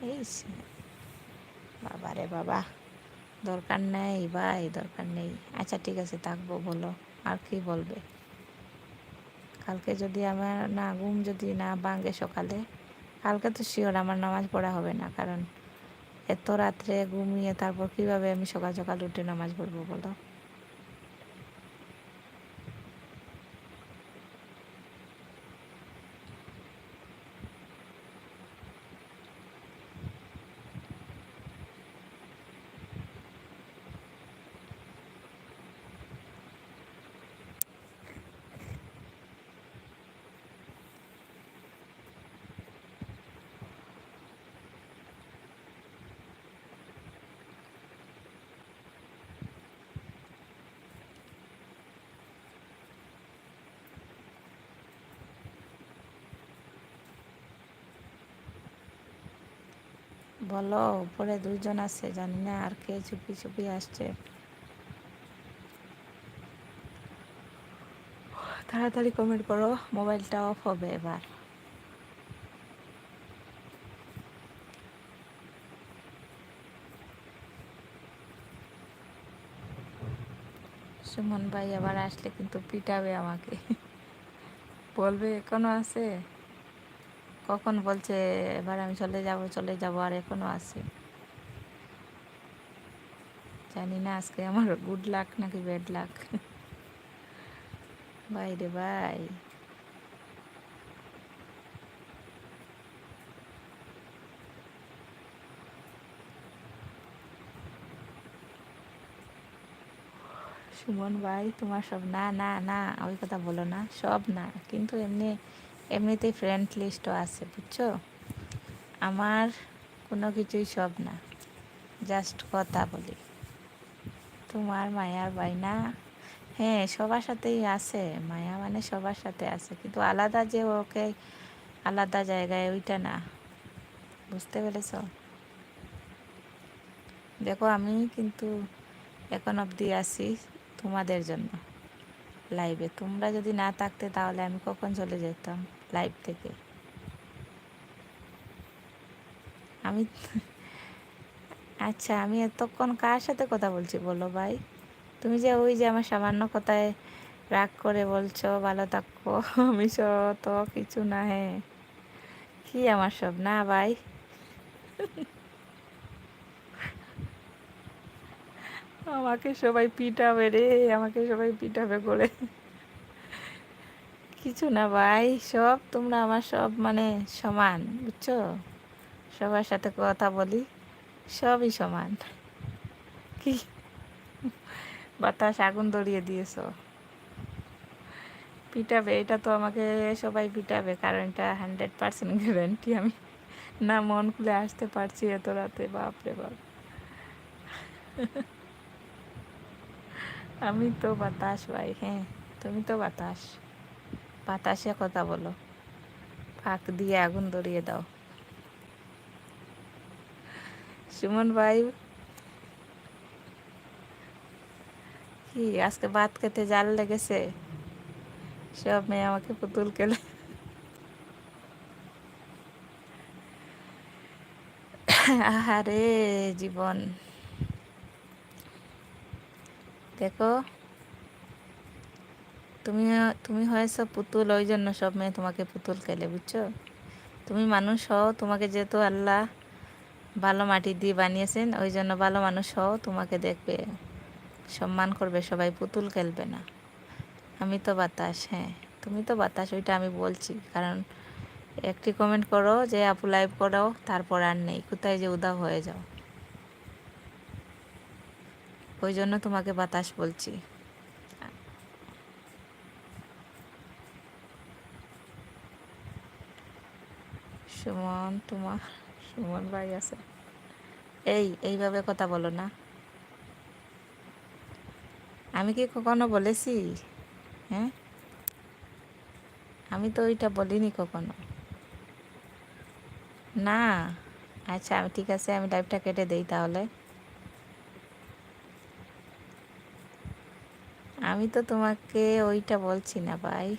এই বাবা রে বাবা, দরকার নেই ভাই, দরকার নেই। আচ্ছা ঠিক আছে, থাকবো, বলো আর কি বলবে। কালকে যদি আমার না ঘুম যদি না ভাঙে সকালে, কালকে তো শিওর আমার নামাজ পড়া হবে না, কারণ এত রাত্রে ঘুমিয়ে তারপর কিভাবে আমি সকাল সকাল উঠে নামাজ পড়বো বলো। বলো, উপরে দুইজন আছে, জানি না আর কে চুপি চুপি আসছে। তাড়াতাড়ি কমেন্ট করো, মোবাইলটা অফ হবে এবার। সুমন ভাই আবার আসলে কিন্তু পিটাবে আমাকে। বলবে এখনো আছে, কখন বলছে এবার আমি চলে যাব চলে যাব, আর এখনো আছে। জানি না আজকে আমার গুড লাক নাকি ব্যাড লাক। ভাই রে ভাই, সুমন ভাই তোমার সব না না না, ওই কথা বলো না, সব না কিন্তু এমনিতেই ফ্রেন্ড লিস্টও আছে বুঝছো। আমার কোনো কিছুই সব না, জাস্ট কথা বলি। তোমার মায়ার বাইনা, হ্যাঁ সবার সাথেই আছে মায়া, মানে সবার সাথে আছে, কিন্তু আলাদা যে ওকে আলাদা জায়গায়, ওইটা না, বুঝতে পেরেছ। দেখো আমি কিন্তু এখন অবধি আছি তোমাদের জন্য লাইভে, তোমরা যদি না থাকতে তাহলে আমি কখন চলে যেতাম লাইভ থেকে। আমি আচ্ছা, আমি এতক্ষণ কার সাথে কথা বলছি বলো ভাই। তুমি যে ওই যে আমার সামান্য কথায় রাগ করে বলছো ভালো থাকো, আমি তো কিছু না, হ্যাঁ কি আমার সব না ভাই। আমাকে সবাই পিটাবে রে, আমাকে সবাই পিটাবে করে। কিছু না ভাই, সব তোমরা আমার সব মানে সমান বুঝছো, সবার সাথে কথা বলি, সবই সমান। কি বাতাস আগুন ধরিয়ে দিয়েছো। পিটাবে এটা তো আমাকে সবাই পিটাবে, কারণ এটা 100% গ্যারান্টি। আমি না মন খুলে আসতে পারছি এত রাতে, বাপরে বাপ। আমি তো বাতাস ভাই, হ্যাঁ তুমি তো বাতাস, বাতাসে কথা বলো, ফাঁক দিয়ে আগুন ধরিয়ে দাও। সুমন ভাই, কি আজকে ভাত খেতে জাল লেগেছে, সব মেয়ে আমাকে পুতুল কেলে। আহারে জীবন, দেখো তুমি তুমি হয়েছো পুতুল, ওই জন্য সব মেয়ে তোমাকে পুতুল খেলে বুঝছো। তুমি মানুষ হও, তোমাকে যেহেতু আল্লাহ ভালো মাটি দিয়ে বানিয়েছেন, ওই জন্য ভালো মানুষ হও, তোমাকে দেখবে সম্মান করবে সবাই, পুতুল খেলবে না। আমি তো বাতাস, হ্যাঁ তুমি তো বাতাস, ওইটা আমি বলছি, কারণ একটি কমেন্ট করো যে আপু লাইভ করো, তারপর আর নেই, কোথায় যে উধাও হয়ে যাও, ওই জন্য তোমাকে বাতাস বলছি। তোমার সুমন ভাই আছে, এইভাবে কথা বলো না। আমি কি কখনো বলেছি? হ্যাঁ, আমি তো ওইটা বলিনি কখনো, না। আচ্ছা আমি ঠিক আছে, আমি লাইভটা কেটে দেই তাহলে। আমি তো তোমাকে ওইটা বলছি না ভাই।